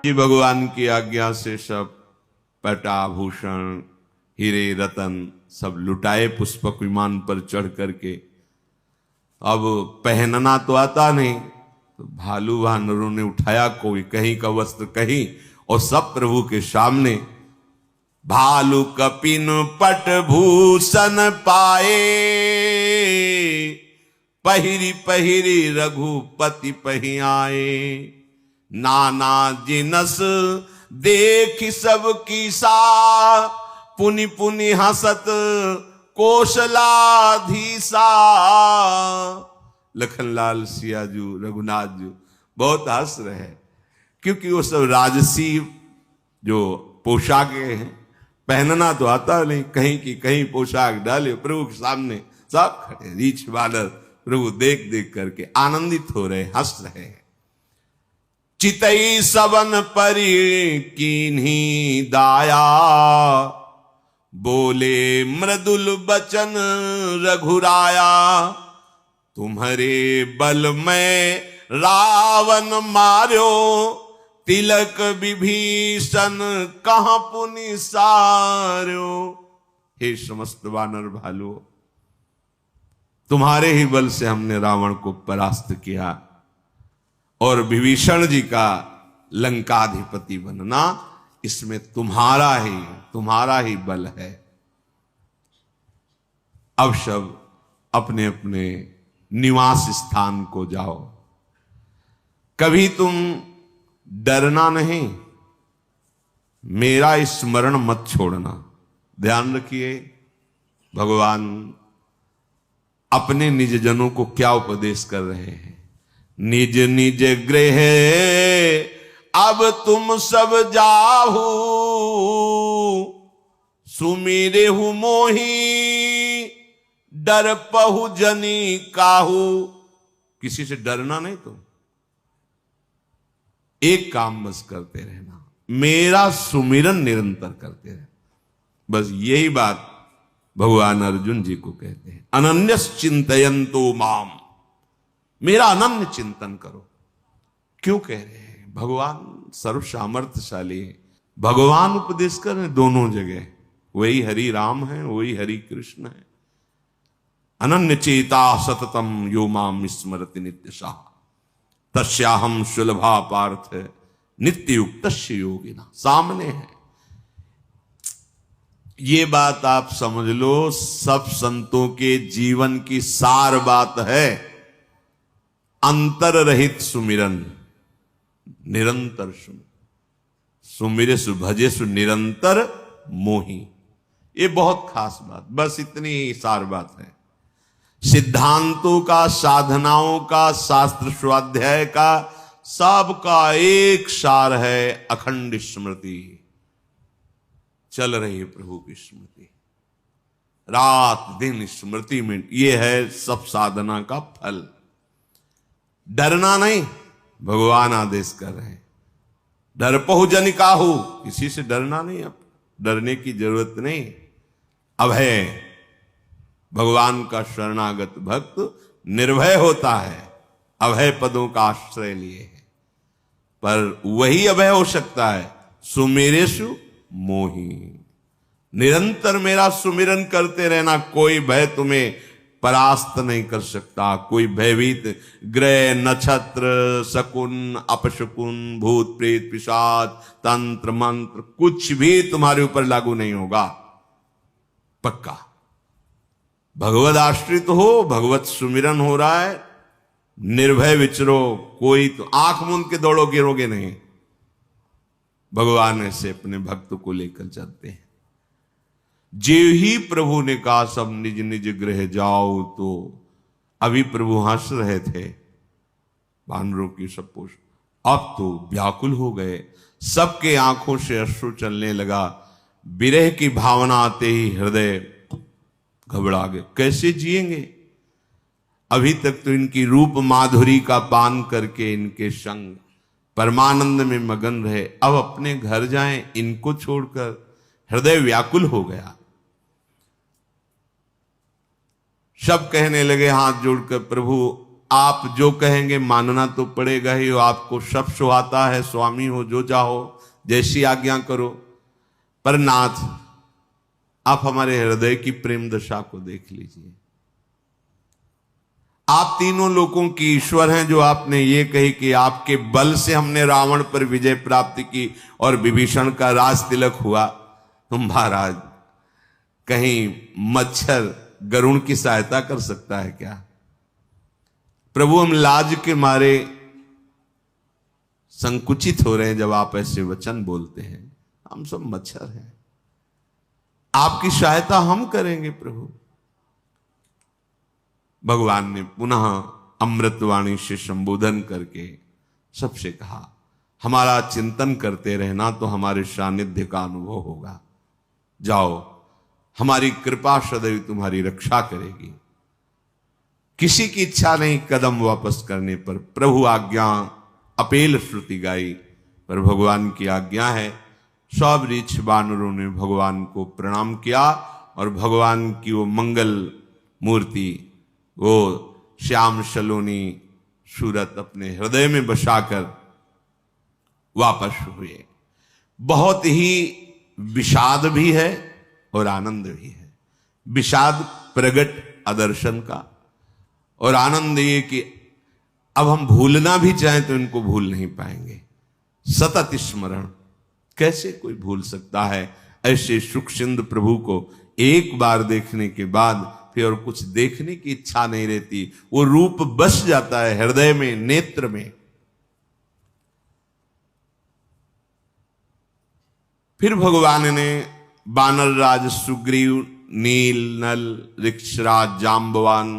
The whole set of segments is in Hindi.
जी भगवान की आज्ञा से सब पटाभूषण हीरे रतन सब लुटाए पुष्पक विमान पर चढ़ करके। अब पहनना तो आता नहीं, तो भालू वानरों ने उठाया कोई कहीं का वस्त्र कहीं, और सब प्रभु के सामने भालू कपिन पट भूषण पाए, पहिरी पहिरी रघुपति पही आए। नाना जिनस देख सब कीसा, पुनि पुनि हसत कौशलाधीसा। लखनलाल सियाजू रघुनाथ जी बहुत हंस रहे हैं, क्योंकि वो सब राजसी जो पोशाकें हैं, पहनना तो आता नहीं, कहीं की कहीं पोशाक डाले प्रभु के सामने सब खड़े रीछ बानर प्रभु देख देख करके आनंदित हो रहे, हंस रहे हैं। चितई सबन परि कीन्ही दाया, बोले मृदुल बचन रघुराया। तुम्हारे बल में रावण मार्यो, तिलक विभीषण कहां पुनि सार्यो। हे समस्त वानर भालुओं, तुम्हारे ही बल से हमने रावण को परास्त किया, और विभीषण जी का लंकाधिपति बनना इसमें तुम्हारा ही बल है। अब सब अपने अपने निवास स्थान को जाओ। कभी तुम डरना नहीं, मेरा स्मरण मत छोड़ना। ध्यान रखिए भगवान अपने निज जनों को क्या उपदेश कर रहे हैं। निज निज गृह अब तुम सब जाहू, सुमिरे हु मोही डर पहु जनी काहू। किसी से डरना नहीं, तुम एक काम बस करते रहना, मेरा सुमिरन निरंतर करते रहना। बस यही बात भगवान अर्जुन जी को कहते हैं, अनन्यस चिंतयन्तो माम, मेरा अनन्य चिंतन करो। क्यों कह रहे हैं? भगवान सर्व सामर्थ्यशाली है, भगवान उपदेश कर रहे हैं दोनों जगह। वही हरि राम है, वही हरि कृष्ण है। अनन्य चेता सततम यो माम स्मरति नित्यशः, तस्याहम सुलभा पार्थ नित्य युक्तस्य योगिना। सामने है ये बात, आप समझ लो सब संतों के जीवन की सार बात है। अंतर रहित सुमिरन, निरंतर सुमिरे सुभजे सु निरंतर मोही। ये बहुत खास बात, बस इतनी ही सार बात है। सिद्धांतों का, साधनाओं का, शास्त्र स्वाध्याय का, सबका एक सार है, अखंड स्मृति। चल रही है प्रभु की स्मृति, रात दिन स्मृति में, ये है सब साधना का फल। डरना नहीं, भगवान आदेश कर रहे हैं। डर पहु जन काहू, किसी से डरना नहीं, अब डरने की जरूरत नहीं। अब है भगवान का शरणागत भक्त निर्भय होता है, अभय पदों का आश्रय लिए है। पर वही अभय हो सकता है सुमेरेशु मोही। निरंतर मेरा सुमिरन करते रहना, कोई भय तुम्हें परास्त नहीं कर सकता। कोई भयभीत ग्रह नक्षत्र शकुन अपशकुन भूत प्रेत पिशाच तंत्र मंत्र कुछ भी तुम्हारे ऊपर लागू नहीं होगा, पक्का। भगवत आश्रित हो, भगवत सुमिरन हो रहा है, निर्भय विचरो। कोई तो आंख मूंद के दौड़ो गिरोगे नहीं। भगवान ऐसे अपने भक्त को लेकर चलते हैं। जे ही प्रभु ने कहा सब निज निज गृह जाओ, तो अभी प्रभु हंस रहे थे वानरों की सब पोष, अब तो व्याकुल हो गए। सबके आंखों से अश्रु चलने लगा। विरह की भावना आते ही हृदय घबरा गए। कैसे जिएंगे? अभी तक तो इनकी रूप माधुरी का पान करके इनके संग परमानंद में मगन रहे, अब अपने घर जाएं इनको छोड़कर। हृदय व्याकुल हो गया। सब कहने लगे हाथ जोड़कर, प्रभु आप जो कहेंगे मानना तो पड़ेगा ही। आपको सब सुहाता है, स्वामी हो जो चाहो, जैसी आज्ञा करो। पर नाथ, आप हमारे हृदय की प्रेम दशा को देख लीजिए। आप तीनों लोकों की ईश्वर हैं, जो आपने ये कही कि आपके बल से हमने रावण पर विजय प्राप्त की और विभीषण का राज तिलक हुआ। तुम महाराज, कहीं मच्छर गरुण की सहायता कर सकता है क्या? प्रभु, हम लाज के मारे संकुचित हो रहे हैं जब आप ऐसे वचन बोलते हैं। हम सब मच्छर हैं, आपकी सहायता हम करेंगे प्रभु। भगवान ने पुनः अमृतवाणी से संबोधन करके सबसे कहा, हमारा चिंतन करते रहना तो हमारे सानिध्य का अनुभव होगा। जाओ, हमारी कृपा सदैव तुम्हारी रक्षा करेगी। किसी की इच्छा नहीं कदम वापस करने पर। प्रभु आज्ञा अपेल श्रुति गाई, पर भगवान की आज्ञा है। सब ऋक्ष वानरों ने भगवान को प्रणाम किया और भगवान की वो मंगल मूर्ति, वो श्याम सलोनी सूरत अपने हृदय में बसाकर वापस हुए। बहुत ही विषाद भी है और आनंद भी है। विषाद प्रगट आदर्शन का, और आनंद ये कि अब हम भूलना भी चाहें तो इनको भूल नहीं पाएंगे। सतत स्मरण, कैसे कोई भूल सकता है ऐसे सुख सिंधु प्रभु को? एक बार देखने के बाद फिर और कुछ देखने की इच्छा नहीं रहती। वो रूप बस जाता है हृदय में, नेत्र में। फिर भगवान ने बानर राज सुग्रीव, नील, नल, ऋक्षराज, जाम्बवान,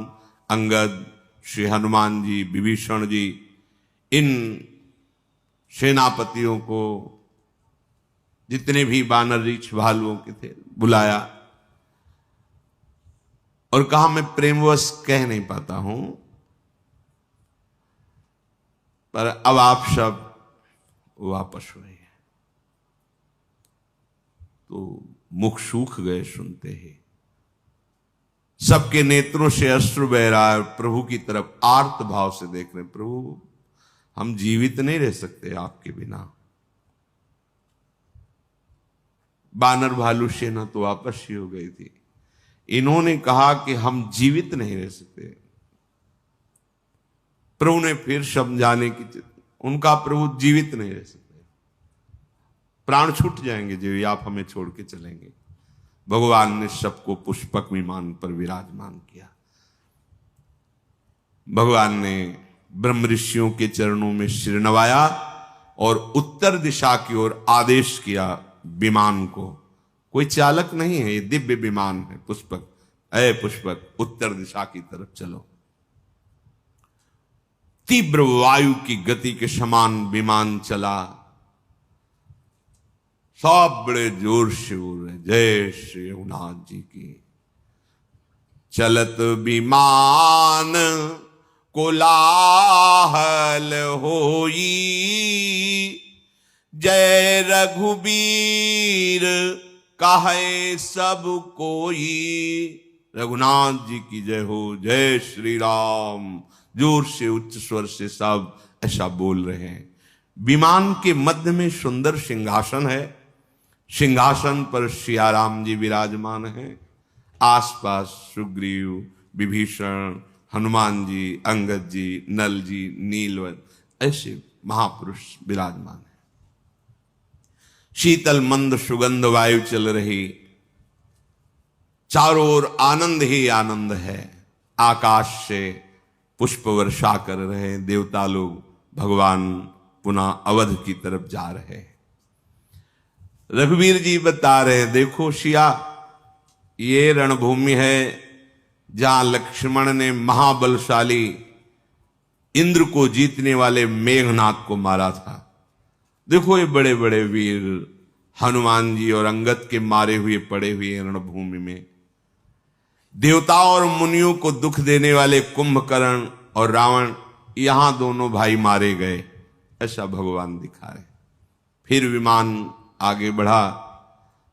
अंगद, श्री हनुमान जी, विभीषण जी, इन सेनापतियों को, जितने भी बानर ऋक्ष भालुओं के थे, बुलाया और कहा, मैं प्रेमवश कह नहीं पाता हूं, पर अब आप सब वापस हुए। तो मुख सूख गए सुनते ही। सबके नेत्रों से अश्रु बह रहा है, प्रभु की तरफ आर्त भाव से देख रहे। प्रभु, हम जीवित नहीं रह सकते आपके बिना। बानर भालू सेना तो वापस ही हो गई थी। इन्होंने कहा कि हम जीवित नहीं रह सकते। प्रभु ने फिर समझाने की, उनका प्रभु जीवित नहीं रह सकते, प्राण छूट जाएंगे जो आप हमें छोड़ के चलेंगे। भगवान ने सबको पुष्पक विमान पर विराजमान किया। भगवान ने ब्रह्म ऋषियों के चरणों में सिर नवाया और उत्तर दिशा की ओर आदेश किया विमान को। कोई चालक नहीं है, ये दिव्य विमान है। पुष्पक, अय पुष्पक, उत्तर दिशा की तरफ चलो। तीव्र वायु की गति के समान विमान चला। सब बड़े जोर से बोल रहे, जय श्री रघुनाथ जी की। चलत विमान कोलाहल होई, जय रघुबीर कहे सब कोई। रघुनाथ जी की जय हो, जय श्री राम। जोर से उच्च स्वर से सब ऐसा बोल रहे हैं। विमान के मध्य में सुंदर सिंहासन है। सिंहासन पर सियाराम जी विराजमान हैं। आसपास सुग्रीव, विभीषण, हनुमान जी, अंगद जी, नल जी, नीलवत, ऐसे महापुरुष विराजमान हैं। शीतल मंद सुगंध वायु चल रही, चारों ओर आनंद ही आनंद है। आकाश से पुष्प वर्षा कर रहे देवता लोग। भगवान पुनः अवध की तरफ जा रहे हैं। रघुवीर जी बता रहे, देखो सिया, ये रणभूमि है जहां लक्ष्मण ने महाबलशाली इंद्र को जीतने वाले मेघनाथ को मारा था। देखो ये बड़े बड़े वीर हनुमान जी और अंगद के मारे हुए पड़े हुए रणभूमि में। देवताओं और मुनियों को दुख देने वाले कुंभकर्ण और रावण, यहां दोनों भाई मारे गए। ऐसा भगवान दिखाए। फिर विमान आगे बढ़ा।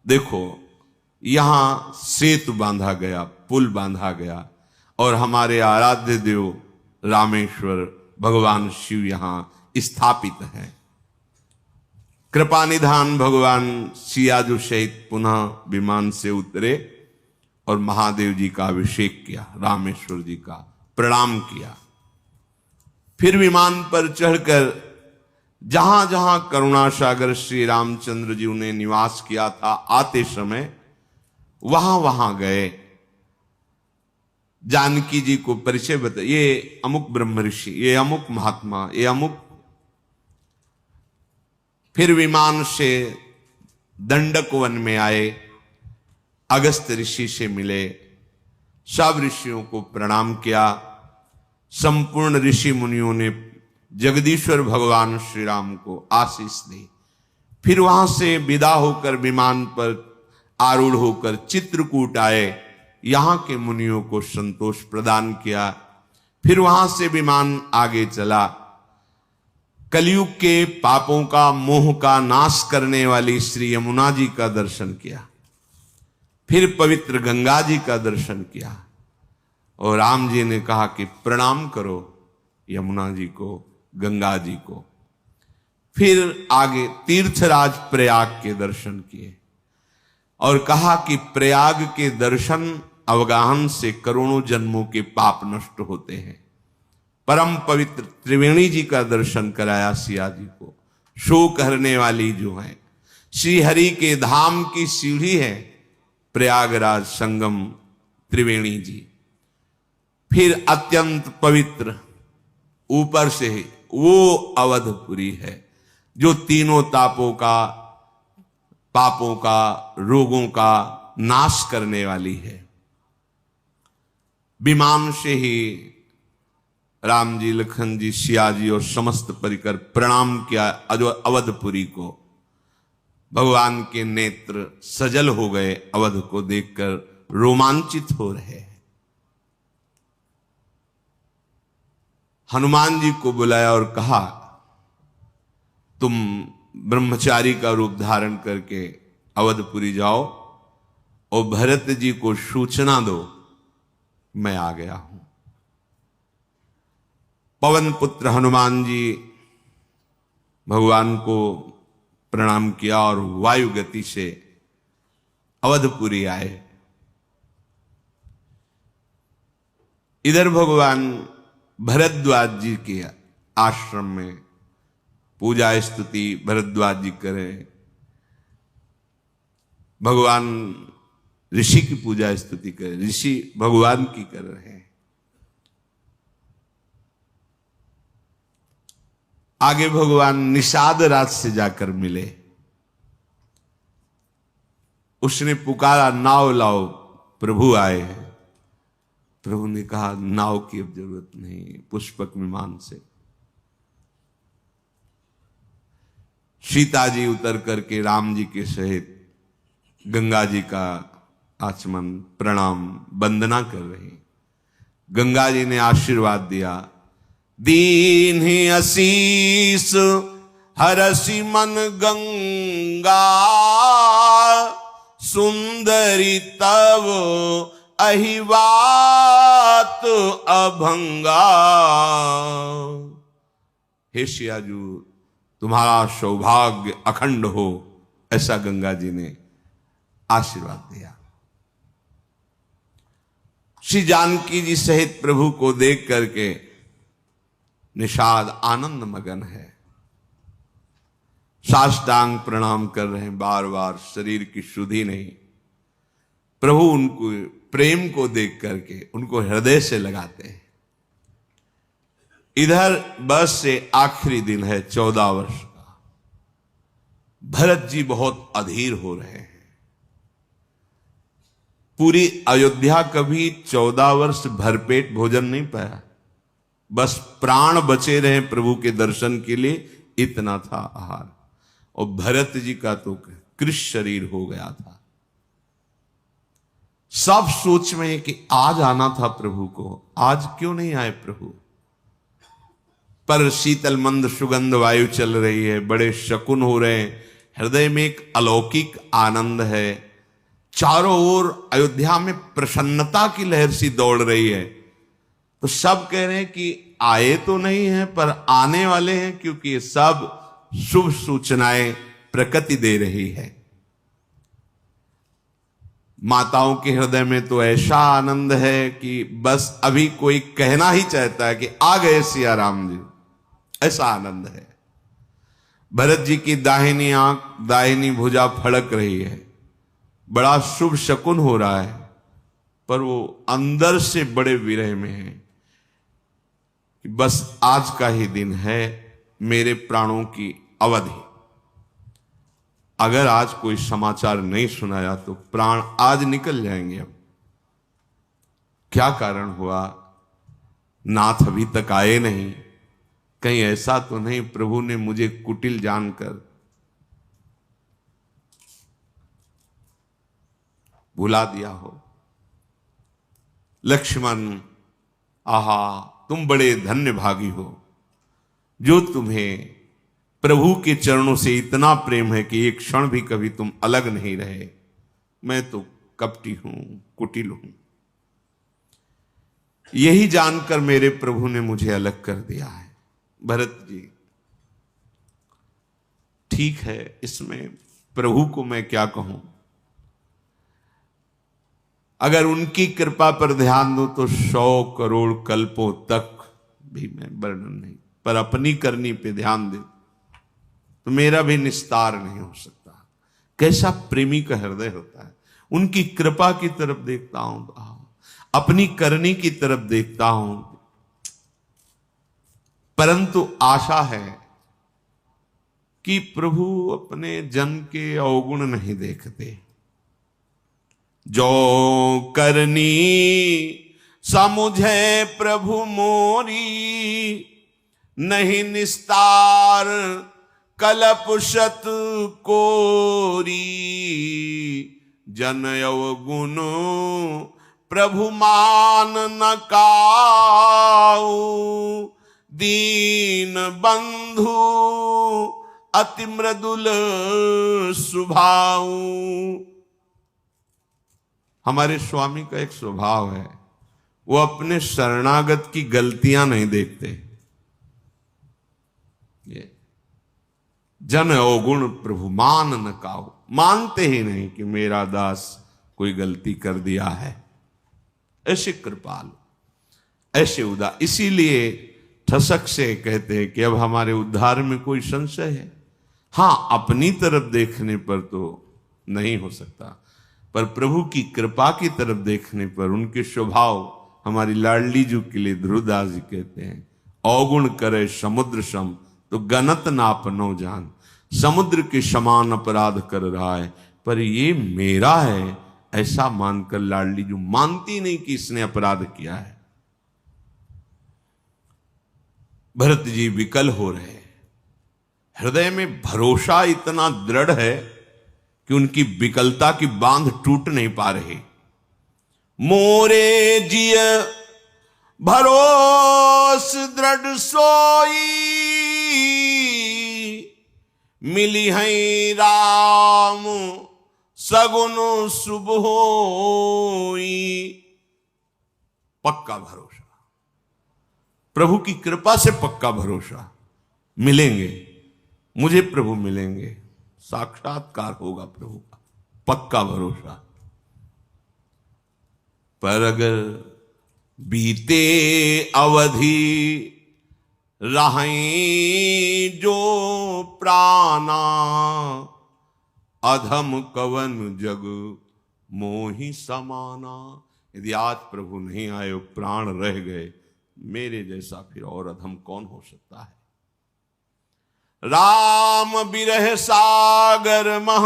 देखो यहां सेतु बांधा गया, पुल बांधा गया, और हमारे आराध्य देव रामेश्वर भगवान शिव यहां स्थापित हैं। कृपा निधान भगवान सियाजू सहित पुनः विमान से उतरे और महादेव जी का अभिषेक किया, रामेश्वर जी का प्रणाम किया। फिर विमान पर चढ़कर जहां जहां करुणा सागर श्री रामचंद्र जी ने निवास किया था, आते समय वहां वहां गए। जानकी जी को परिचय बताया, ये अमुक ब्रह्म ऋषि, ये अमुक महात्मा, ये अमुक। फिर विमान से दंडक वन में आए, अगस्त ऋषि से मिले, सब ऋषियों को प्रणाम किया। संपूर्ण ऋषि मुनियों ने जगदीश्वर भगवान श्री राम को आशीष दी। फिर वहां से विदा होकर विमान पर आरूढ़ होकर चित्रकूट आए, यहां के मुनियों को संतोष प्रदान किया। फिर वहां से विमान आगे चला, कलयुग के पापों का मोह का नाश करने वाली श्री यमुना जी का दर्शन किया। फिर पवित्र गंगा जी का दर्शन किया और राम जी ने कहा कि प्रणाम करो यमुना जी को, गंगा जी को। फिर आगे तीर्थराज प्रयाग के दर्शन किए और कहा कि प्रयाग के दर्शन अवगाहन से करोड़ों जन्मों के पाप नष्ट होते हैं। परम पवित्र त्रिवेणी जी का दर्शन कराया सिया जी को, शोक हरने वाली जो है श्री हरि के धाम की सीढ़ी है प्रयागराज संगम त्रिवेणी जी। फिर अत्यंत पवित्र ऊपर से वो अवधपुरी है जो तीनों तापों का, पापों का, रोगों का नाश करने वाली है। विमान से ही राम जी, लखन जी, सिया जी और समस्त परिकर प्रणाम किया अवधपुरी को। भगवान के नेत्र सजल हो गए, अवध को देखकर रोमांचित हो रहे हैं। हनुमान जी को बुलाया और कहा तुम ब्रह्मचारी का रूप धारण करके अवधपुरी जाओ और भरत जी को सूचना दो मैं आ गया हूं। पवन पुत्र हनुमान जी भगवान को प्रणाम किया और वायु गति से अवधपुरी आए। इधर भगवान भरद्वाज जी के आश्रम में पूजा स्तुति भरद्वाज जी करें, भगवान ऋषि की पूजा स्तुति करें, ऋषि भगवान की कर रहे हैं। आगे भगवान निषाद राज से जाकर मिले, उसने पुकारा नाव लाओ, प्रभु आए हैं। प्रभु ने कहा नाव की अब जरूरत नहीं, पुष्पक विमान से। सीता जी उतर करके राम जी के सहित गंगा जी का आचमन प्रणाम वंदना कर रही। गंगा जी ने आशीर्वाद दिया, दीन ही आशीष हरसि मन गंगा, सुंदरी तव अहिवात अभंगा। हे सियाजू तुम्हारा सौभाग्य अखंड हो, ऐसा गंगा जी ने आशीर्वाद दिया। श्री जानकी जी सहित प्रभु को देख करके निषाद आनंद मगन है, साष्टांग प्रणाम कर रहे हैं बार बार, शरीर की शुद्धि नहीं। प्रभु उनको प्रेम को देख करके उनको हृदय से लगाते हैं। इधर बस से आखिरी दिन है 14 वर्ष का। भरत जी बहुत अधीर हो रहे हैं। पूरी अयोध्या कभी 14 वर्ष भरपेट भोजन नहीं पाया, बस प्राण बचे रहे प्रभु के दर्शन के लिए, इतना था आहार। और भरत जी का तो कृश शरीर हो गया था। सब सोच में कि आज आना था प्रभु को, आज क्यों नहीं आए प्रभु। पर शीतल मंद सुगंध वायु चल रही है, बड़े शकुन हो रहे हैं, हृदय में एक अलौकिक आनंद है। चारों ओर अयोध्या में प्रसन्नता की लहर सी दौड़ रही है। तो सब कह रहे हैं कि आए तो नहीं है पर आने वाले हैं, क्योंकि ये सब शुभ सूचनाएं प्रकृति दे रही है। माताओं के हृदय में तो ऐसा आनंद है कि बस अभी कोई कहना ही चाहता है कि आ गए सिया राम जी, ऐसा आनंद है। भरत जी की दाहिनी आंख, दाहिनी भुजा फड़क रही है, बड़ा शुभ शकुन हो रहा है, पर वो अंदर से बड़े विरह में है कि बस आज का ही दिन है मेरे प्राणों की अवधि। अगर आज कोई समाचार नहीं सुनाया तो प्राण आज निकल जाएंगे। अब क्या कारण हुआ, नाथ अभी तक आए नहीं, कहीं ऐसा तो नहीं प्रभु ने मुझे कुटिल जानकर भुला दिया हो। लक्ष्मण, आहा तुम बड़े धन्य भागी हो जो तुम्हें प्रभु के चरणों से इतना प्रेम है कि एक क्षण भी कभी तुम अलग नहीं रहे। मैं तो कपटी हूं, कुटिल हूं। यही जानकर मेरे प्रभु ने मुझे अलग कर दिया है। भरत जी, ठीक है, इसमें प्रभु को मैं क्या कहूं। अगर उनकी कृपा पर ध्यान दूं तो 100 करोड़ कल्पों तक भी मैं वर्णन नहीं, पर अपनी करनी पे ध्यान दे तो मेरा भी निस्तार नहीं हो सकता। कैसा प्रेमी का हृदय होता है। उनकी कृपा की तरफ देखता हूं तो अपनी करनी की तरफ देखता हूं, परंतु आशा है कि प्रभु अपने जन के अवगुण नहीं देखते। जो करनी समुझे प्रभु मोरी, नहीं निस्तार कलप शत कोरी। जन अवगुण प्रभु मान न काऊ, दीन बंधु अति मृदुल सुभाऊ। हमारे स्वामी का एक स्वभाव है, वो अपने शरणागत की गलतियां नहीं देखते। ये जन अवगुण प्रभु मान न काऊ, मानते ही नहीं कि मेरा दास कोई गलती कर दिया है। ऐसे कृपाल, ऐसे उदार, इसीलिए ठसक से कहते हैं कि अब हमारे उद्धार में कोई संशय है। हां, अपनी तरफ देखने पर तो नहीं हो सकता, पर प्रभु की कृपा की तरफ देखने पर उनके स्वभाव, हमारी लाडली जी के लिए ध्रुवदास जी कहते हैं, अवगुण करे समुद्र सम तो गनत ना अपनो जान। समुद्र के समान अपराध कर रहा है, पर ये मेरा है ऐसा मानकर लाडली जी मानती नहीं कि इसने अपराध किया है। भरत जी विकल हो रहे, हृदय में भरोसा इतना दृढ़ है कि उनकी विकलता की बांध टूट नहीं पा रही। मोरे जिय भरोस दृढ़ सोई, मिली है राम सगुन शुभ होई। पक्का भरोसा, प्रभु की कृपा से पक्का भरोसा, मिलेंगे मुझे, प्रभु मिलेंगे, साक्षात्कार होगा प्रभु का, पक्का भरोसा। पर अगर बीते अवधि रहें जो प्राणा, अधम कवन जग मोहि समाना। यदि आज प्रभु नहीं आए, प्राण रह गए, मेरे जैसा फिर और अधम कौन हो सकता है। राम बिरह सागर मह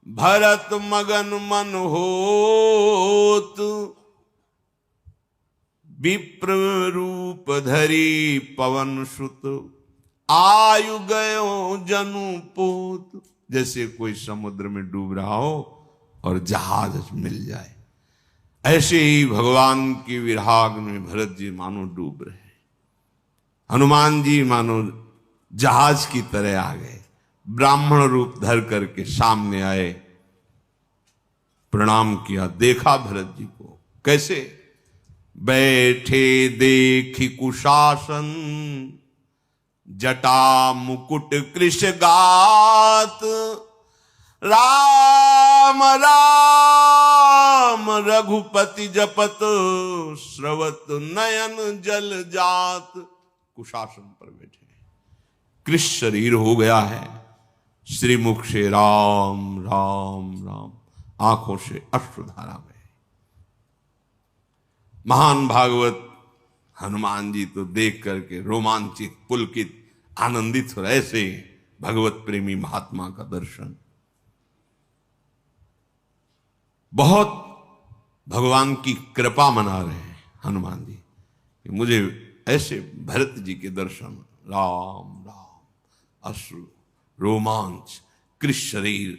भरत मगन मन होत, विप्र रूप धरी पवन सुत, आयु गयो जनु पोत। जैसे कोई समुद्र में डूब रहा हो और जहाज मिल जाए, ऐसे ही भगवान की विराग में भरत जी मानो डूब रहे। हनुमान जी मानो जहाज की तरह आ गए, ब्राह्मण रूप धर करके सामने आए, प्रणाम किया, देखा भरत जी को कैसे बैठे देखी कुशासन, जटा मुकुट कृश गात, राम राम रघुपति जपत, श्रवत नयन जल जात। कुशासन पर बैठे, कृष शरीर हो गया है, श्रीमुख से राम राम राम, आंखों से अश्रुधारा बहे। महान भागवत हनुमान जी तो देख करके रोमांचित, पुलकित, आनंदित हो रहे। ऐसे भगवत प्रेमी महात्मा का दर्शन, बहुत भगवान की कृपा मना रहे हैं हनुमान जी कि मुझे ऐसे भरत जी के दर्शन, राम राम, अश्रु, रोमांच, कृष शरीर।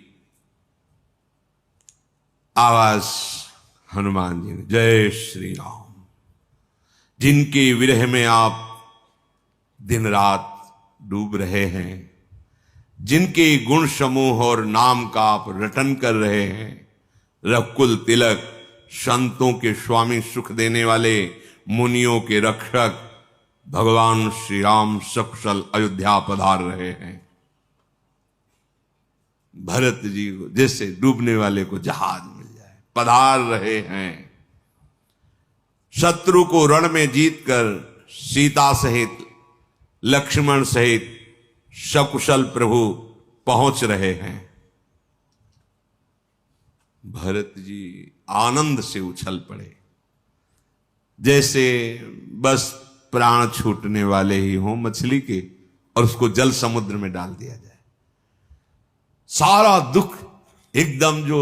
आवाज हनुमान जी ने, जय श्री राम। जिनके विरह में आप दिन रात डूब रहे हैं, जिनके गुण समूह और नाम का आप रटन कर रहे हैं, रघुकुल तिलक, संतों के स्वामी, सुख देने वाले, मुनियों के रक्षक भगवान श्री राम सकुशल अयोध्या पधार रहे हैं। भरत जी को जैसे डूबने वाले को जहाज मिल जाए, पधार रहे हैं। शत्रु को रण में जीतकर सीता सहित, लक्ष्मण सहित सकुशल प्रभु पहुंच रहे हैं। भरत जी आनंद से उछल पड़े, जैसे बस प्राण छूटने वाले ही हों मछली के, और उसको जल समुद्र में डाल दिया जाए। सारा दुख एकदम, जो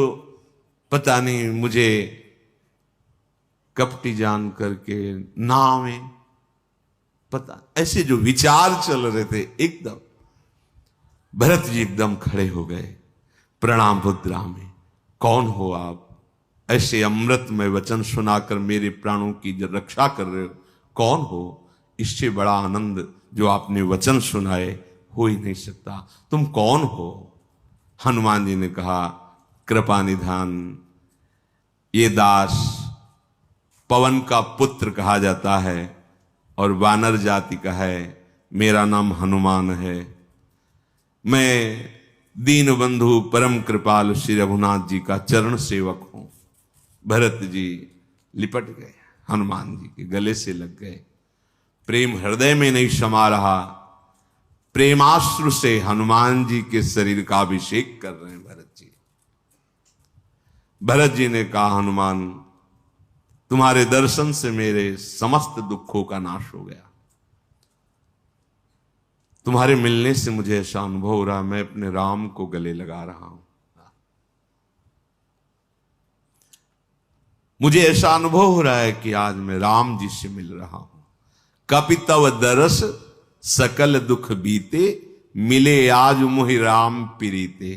पता नहीं मुझे कपटी जान करके नावें, पता ऐसे जो विचार चल रहे थे, एकदम भरत जी एकदम खड़े हो गए प्रणाम मुद्रा में। कौन हो आप? ऐसे अमृतमय वचन सुनाकर मेरे प्राणों की रक्षा कर रहे हो, कौन हो? इससे बड़ा आनंद जो आपने वचन सुनाए हो ही नहीं सकता। तुम कौन हो? हनुमान जी ने कहा, कृपा निधान, ये दास पवन का पुत्र कहा जाता है और वानर जाति का है। मेरा नाम हनुमान है। मैं दीन बंधु परम कृपाल श्री रघुनाथ जी का चरण सेवक हूं। भरत जी लिपट गए, हनुमान जी के गले से लग गए। प्रेम हृदय में नहीं समा रहा, प्रेमाश्रु से हनुमान जी के शरीर का अभिषेक कर रहे हैं भरत जी। भरत जी ने कहा, हनुमान तुम्हारे दर्शन से मेरे समस्त दुखों का नाश हो गया। तुम्हारे मिलने से मुझे ऐसा अनुभव हो रहा, मैं अपने राम को गले लगा रहा हूं। मुझे ऐसा अनुभव हो रहा है कि आज मैं राम जी से मिल रहा हूं। कपितव दरस सकल दुख बीते, मिले आज मुहि राम प्रीते।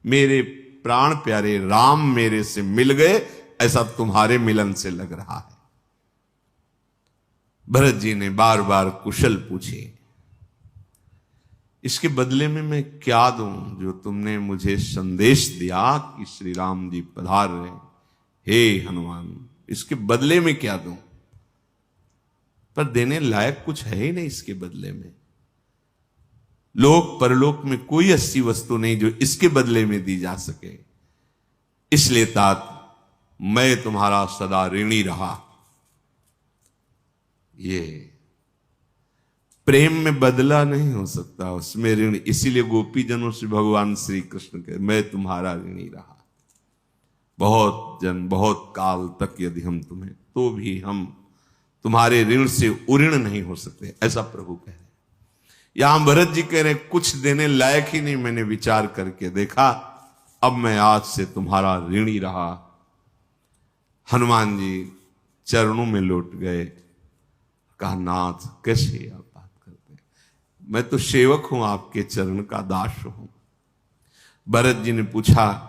मेरे प्राण प्यारे राम मेरे से मिल गए, ऐसा तुम्हारे मिलन से लग रहा है। भरत जी ने बार बार कुशल पूछे, इसके बदले में मैं क्या दूं जो तुमने मुझे संदेश दिया कि श्री राम जी पधार रहे? हे हनुमान, इसके बदले में क्या दूं? पर देने लायक कुछ है ही नहीं इसके बदले में। लोक परलोक में कोई ऐसी वस्तु नहीं जो इसके बदले में दी जा सके। इसलिए तात मैं तुम्हारा सदा ऋणी रहा। ये प्रेम में बदला नहीं हो सकता, उसमें ऋण। इसीलिए गोपी जनों से भगवान श्री कृष्ण कहे, मैं तुम्हारा ऋणी रहा। बहुत जन, बहुत काल तक यदि हम तुम्हें, तो भी हम तुम्हारे ऋण से उऋण नहीं हो सकते, ऐसा प्रभु कह रहे। यहां भरत जी कह रहे, कुछ देने लायक ही नहीं, मैंने विचार करके देखा, अब मैं आज से तुम्हारा ऋणी रहा। हनुमान जी चरणों में लौट गए। कहा, नाथ कैसे आप बात करते हैं, मैं तो सेवक हूं, आपके चरण का दास हूं। भरत जी ने पूछा,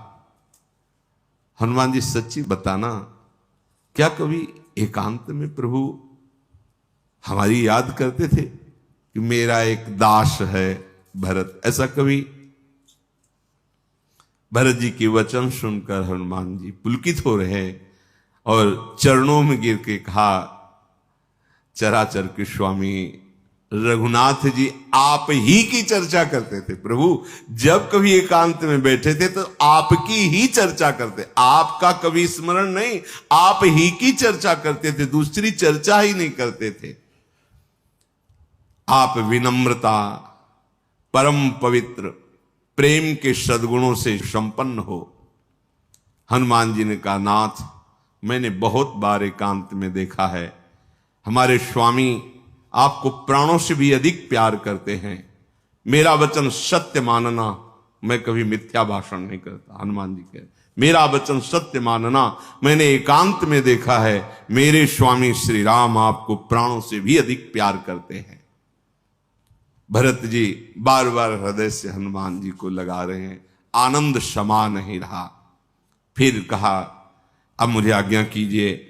हनुमान जी सच्ची बताना, क्या कभी एकांत में प्रभु हमारी याद करते थे कि मेरा एक दास है भरत? ऐसा कभी? भरत जी के वचन सुनकर हनुमान जी पुलकित हो रहे और चरणों में गिर के कहा, चराचर के स्वामी रघुनाथ जी आप ही की चर्चा करते थे। प्रभु जब कभी एकांत में बैठे थे तो आपकी ही चर्चा करते, आपका कभी स्मरण नहीं, आप ही की चर्चा करते थे, दूसरी चर्चा ही नहीं करते थे। आप विनम्रता, परम पवित्र, प्रेम के सद्गुणों से संपन्न हो। हनुमान जी ने कहा, नाथ मैंने बहुत बार एकांत में देखा है, हमारे स्वामी आपको प्राणों से भी अधिक प्यार करते हैं। मेरा वचन सत्य मानना, मैं कभी मिथ्या भाषण नहीं करता। हनुमान जी कह, मेरा वचन सत्य मानना, मैंने एकांत में देखा है, मेरे स्वामी श्री राम आपको प्राणों से भी अधिक प्यार करते हैं। भरत जी बार बार हृदय से हनुमान जी को लगा रहे हैं, आनंद समा नहीं रहा। फिर कहा, अब मुझे आज्ञा कीजिए,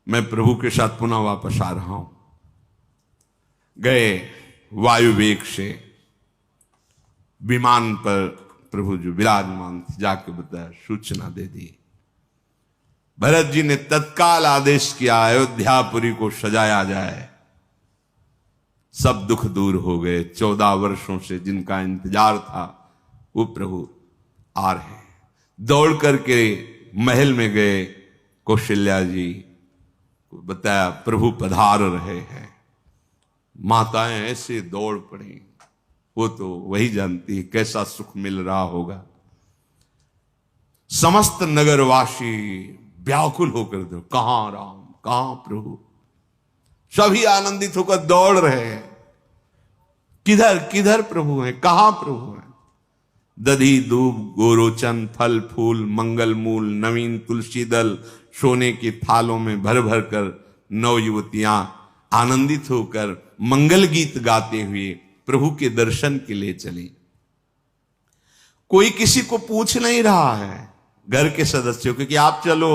मैं प्रभु के साथ पुनः वापस आ रहा हूं। गए वायु वेग से विमान पर प्रभु जो विराजमान थे, जाके बताया, सूचना दे दी। भरत जी ने तत्काल आदेश किया, अयोध्यापुरी को सजाया जाए। सब दुख दूर हो गए। 14 वर्षों से जिनका इंतजार था वो प्रभु आ रहे हैं। दौड़ करके महल में गए, कौशल्या जी को बताया प्रभु पधार रहे हैं। माताएं ऐसे दौड़ पड़ी, वो तो वही जानती है कैसा सुख मिल रहा होगा। समस्त नगरवासी व्याकुल होकर दो, कहां राम, कहां प्रभु, सभी आनंदित होकर दौड़ रहे हैं, किधर किधर प्रभु हैं, कहां प्रभु हैं। दधी दूब गोरोचन, फल फूल, मंगल मूल, नवीन तुलसी दल सोने के थालों में भर भर कर नौ युवतियां आनंदित होकर मंगल गीत गाते हुए प्रभु के दर्शन के लिए चली। कोई किसी को पूछ नहीं रहा है घर के सदस्यों को कि आप चलो,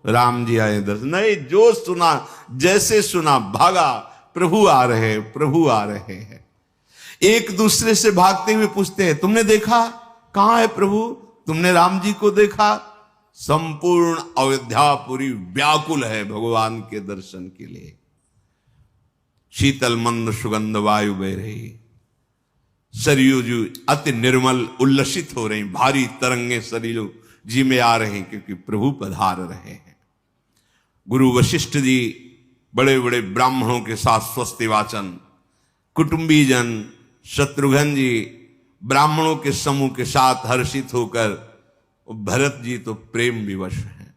राम जी आए दर्शन, नहीं, जो सुना जैसे सुना भागा, प्रभु आ रहे हैं, प्रभु आ रहे हैं। एक दूसरे से भागते हुए पूछते हैं, तुमने देखा, कहां है प्रभु, तुमने राम जी को देखा। संपूर्ण अयोध्यापुरी व्याकुल है भगवान के दर्शन के लिए। शीतल मंद सुगंध वायु बह रही, सरयू जी अति निर्मल उल्लसित हो रही, भारी तरंगे शरीरों जी में आ रहे हैं क्योंकि प्रभु पधार रहे हैं। गुरु वशिष्ठ जी बड़े बड़े ब्राह्मणों के साथ स्वस्ति वाचन, कुटुंबी जन शत्रुघ्न जी ब्राह्मणों के समूह के साथ हर्षित होकर, भरत जी तो प्रेम विवश हैं।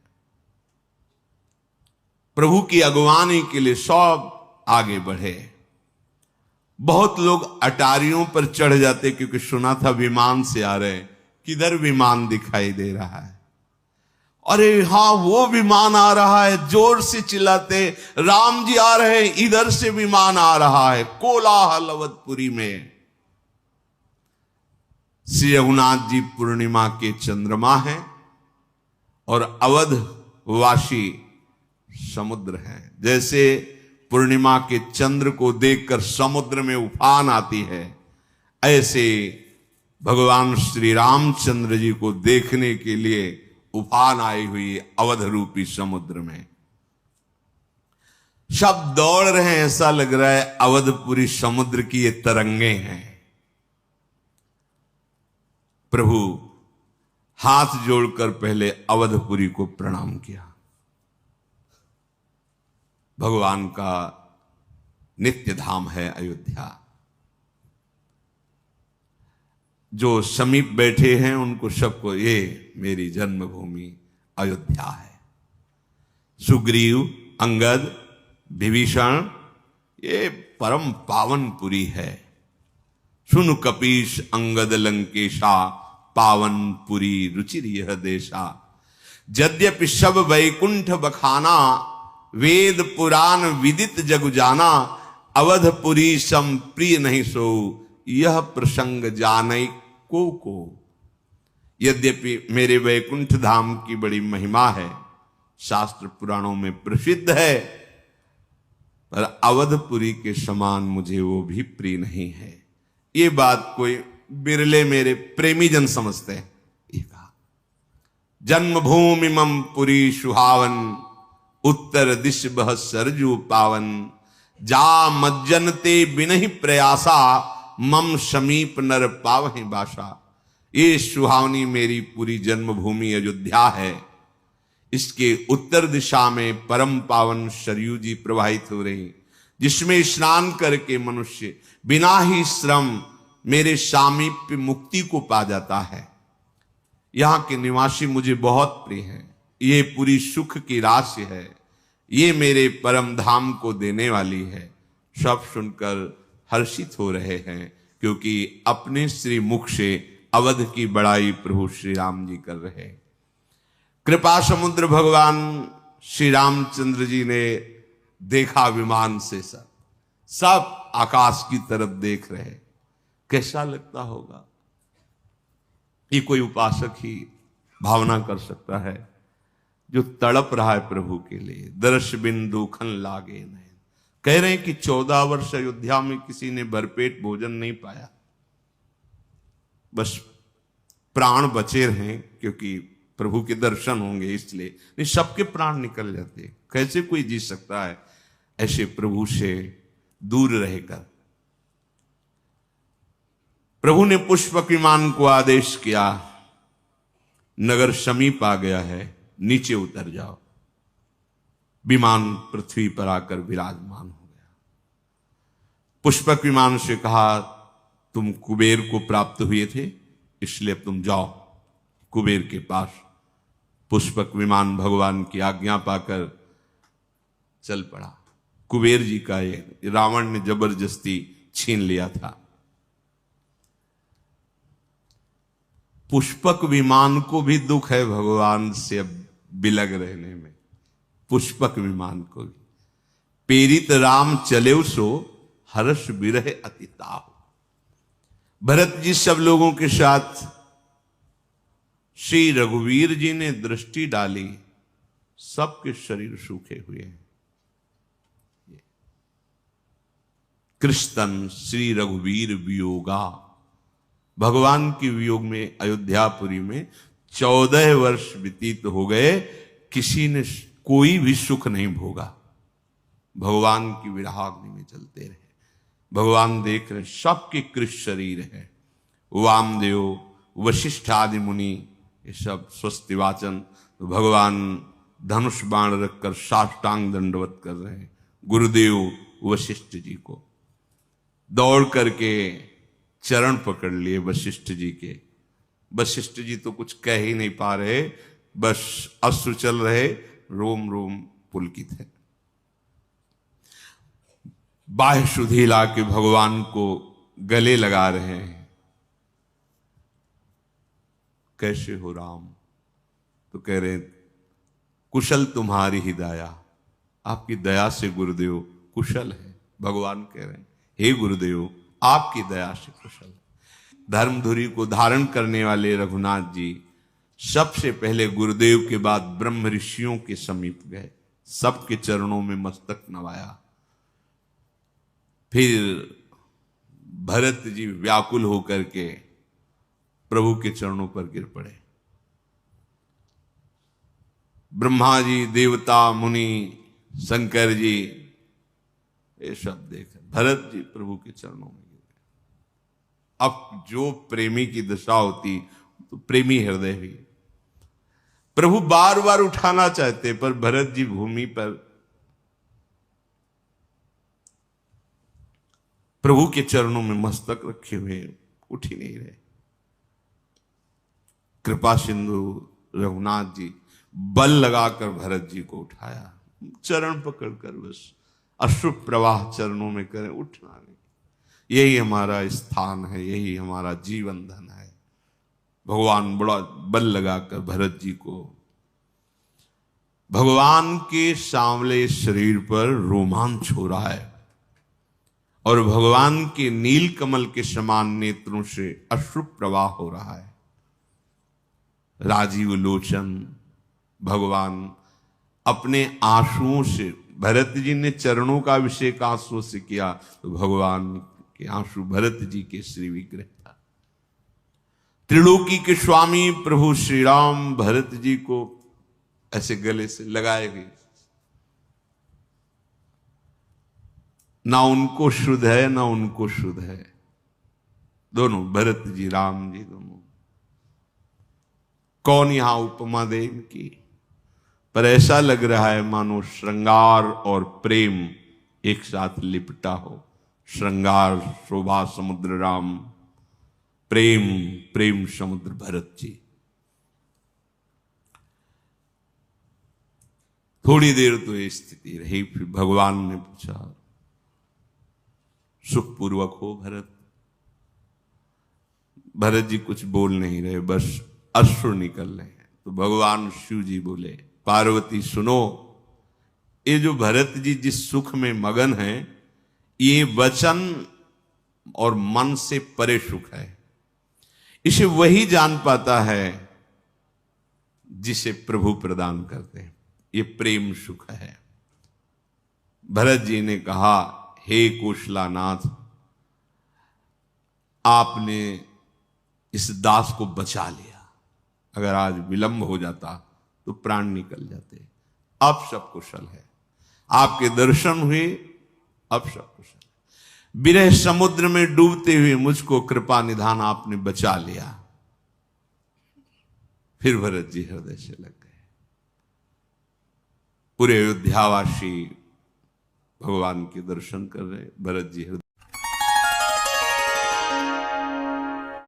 प्रभु की अगुवानी के लिए सब आगे बढ़े। बहुत लोग अटारियों पर चढ़ जाते क्योंकि सुना था विमान से आ रहे, किधर विमान दिखाई दे रहा है, अरे हां वो विमान आ रहा है, जोर से चिल्लाते, राम जी आ रहे हैं, इधर से विमान आ रहा है। कोलाहल अवधपुरी में। श्री रघुनाथ जी पूर्णिमा के चंद्रमा हैं और अवध वासी समुद्र हैं। जैसे पूर्णिमा के चंद्र को देखकर समुद्र में उफान आती है, ऐसे भगवान श्री रामचंद्र जी को देखने के लिए उफान आई हुई अवध रूपी समुद्र में। सब दौड़ रहे हैं, ऐसा लग रहा है अवधपुरी समुद्र की ये तरंगे हैं। प्रभु हाथ जोड़कर पहले अवधपुरी को प्रणाम किया। भगवान का नित्य धाम है अयोध्या। जो समीप बैठे हैं उनको सबको ये मेरी जन्मभूमि अयोध्या है। सुग्रीव, अंगद, विभीषण, ये परम पावनपुरी है। सुन कपीश अंगद लंकेशा, पावनपुरी रुचिर यह देशा। यद्यपि सब वैकुंठ बखाना, वेद पुराण विदित जग जाना। अवधपुरी सम प्रिय नहीं सो, यह प्रसंग जाने को। यद्यपि मेरे वैकुंठ धाम की बड़ी महिमा है, शास्त्र पुराणों में प्रसिद्ध है, पर अवधपुरी के समान मुझे वो भी प्रिय नहीं है। ये बात कोई बिरले मेरे प्रेमी जन समझते हैं। ये कहा, जन्मभूमि मम पुरी सुहावन, उत्तर दिश बह सरजू पावन। जा मज्जनते बिनहि प्रयासा मम समीप नर पावहि बासा। ये सुहावनी मेरी पूरी जन्मभूमि अयोध्या है। इसके उत्तर दिशा में परम पावन सरयू जी प्रवाहित हो रही, जिसमें स्नान करके मनुष्य बिना ही श्रम मेरे सामीप्य मुक्ति को पा जाता है। यहां के निवासी मुझे बहुत प्रिय हैं। ये पूरी सुख की राशि है। ये मेरे परम धाम को देने वाली है। सब सुनकर हर्षित हो रहे हैं, क्योंकि अपने श्री मुख से अवध की बड़ाई प्रभु श्री राम जी कर रहे हैं। कृपा समुद्र भगवान श्री रामचंद्र जी ने देखा विमान से, सब आकाश की तरफ देख रहे। कैसा लगता होगा? ये कोई उपासक ही भावना कर सकता है, जो तड़प रहा है प्रभु के लिए। दर्श बिन दुखन लागे नयन। कह रहे हैं कि 14 वर्ष अयोध्या में किसी ने भरपेट भोजन नहीं पाया। बस प्राण बचे रहे, क्योंकि प्रभु के दर्शन होंगे इसलिए। नहीं, सबके प्राण निकल जाते। कैसे कोई जी सकता है ऐसे प्रभु से दूर रहकर? प्रभु ने पुष्पक विमान को आदेश किया, नगर समीप आ गया है, नीचे उतर जाओ। विमान पृथ्वी पर आकर विराजमान हो गया। पुष्पक विमान से कहा, तुम कुबेर को प्राप्त हुए थे, इसलिए अब तुम जाओ कुबेर के पास। पुष्पक विमान भगवान की आज्ञा पाकर चल पड़ा। कुबेर जी का ये रावण ने जबरदस्ती छीन लिया था। पुष्पक विमान को भी दुख है भगवान से अब बिलग रहने में। पुष्पक विमान को भी पेरित राम चले सो हर्ष बिरह अतिताप। भरत जी सब लोगों के साथ श्री रघुवीर जी ने दृष्टि डाली, सबके शरीर सूखे हुए हैं। कृष्णन श्री रघुवीर वियोगा। भगवान के वियोग में अयोध्यापुरी में 14 वर्ष व्यतीत हो गए, किसी ने कोई भी सुख नहीं भोगा। भगवान की विरहाग्नि में चलते रहे। भगवान देख रहे, सबके कृष्ण शरीर है। वामदेव, वशिष्ठ आदि मुनि, ये सब स्वस्ति वाचन। तो भगवान धनुष बाण रखकर साष्टांग दंडवत कर रहे हैं गुरुदेव वशिष्ठ जी को। दौड़ करके चरण पकड़ लिए वशिष्ठ जी के। वशिष्ठ जी तो कुछ कह ही नहीं पा रहे, बस अश्रु चल रहे, रोम रोम पुलकित है। बाह्य सुधी ला के भगवान को गले लगा रहे हैं। कैसे हो राम? तो कह रहे कुशल तुम्हारी ही दया। आपकी दया से गुरुदेव कुशल है। भगवान कह रहे हैं, हे गुरुदेव आपकी दया से कुशल। धर्मधुरी को धारण करने वाले रघुनाथ जी सबसे पहले गुरुदेव के बाद ब्रह्म ऋषियों के समीप गए, सबके चरणों में मस्तक नवाया। फिर भरत जी व्याकुल होकर के प्रभु के चरणों पर गिर पड़े। ब्रह्मा जी, देवता, मुनि, शंकर जी, ये सब देख भरत जी प्रभु के चरणों में गिर गए। अब जो प्रेमी की दशा होती तो प्रेमी हृदय भी। प्रभु बार बार उठाना चाहते, पर भरत जी भूमि पर प्रभु के चरणों में मस्तक रखे हुए उठ ही नहीं रहे। कृपा सिंधु रघुनाथ जी बल लगाकर भरत जी को उठाया, चरण पकड़कर बस अश्रु प्रवाह चरणों में करें, उठना नहीं। यही हमारा स्थान है, यही हमारा जीवन धन है। भगवान बड़ा बल लगाकर भरत जी को, भगवान के सांवले शरीर पर रोमांच हो रहा है और भगवान के नील कमल के समान नेत्रों से अश्रु प्रवाह हो रहा है। राजीव लोचन भगवान अपने आंसुओं से, भरत जी ने चरणों का अभिषेक आंसुओं से किया, तो भगवान के आंसू भरत जी के श्री विग्रह था। त्रिलोकी के स्वामी प्रभु श्री राम भरत जी को ऐसे गले से लगाए हुए, ना उनको शुद्ध है ना उनको शुद्ध है, दोनों भरत जी राम जी दोनों। कौन यहां उपमा दे इनकी, पर ऐसा लग रहा है मानो श्रृंगार और प्रेम एक साथ लिपटा हो। श्रृंगार शोभा समुद्र राम, प्रेम प्रेम समुद्र भरत जी। थोड़ी देर तो ये स्थिति रही, फिर भगवान ने पूछा सुखपूर्वक हो भरत। भरत जी कुछ बोल नहीं रहे, बस अश्रु निकल रहे हैं। तो भगवान शिव जी बोले पार्वती सुनो, ये जो भरत जी जिस सुख में मगन है, ये वचन और मन से परे सुख है। इसे वही जान पाता है जिसे प्रभु प्रदान करते हैं, ये प्रेम सुख है। भरत जी ने कहा हे कौशलानाथ, आपने इस दास को बचा लिया, अगर आज विलंब हो जाता तो प्राण निकल जाते। अब सब कुशल है, आपके दर्शन हुए, अब सब कुशल। विरह समुद्र में डूबते हुए मुझको कृपा निधान आपने बचा लिया। फिर भरत जी हृदय से लग गए। पूरे अयोध्यावासी भगवान के दर्शन कर रहे, भरत जी हृदय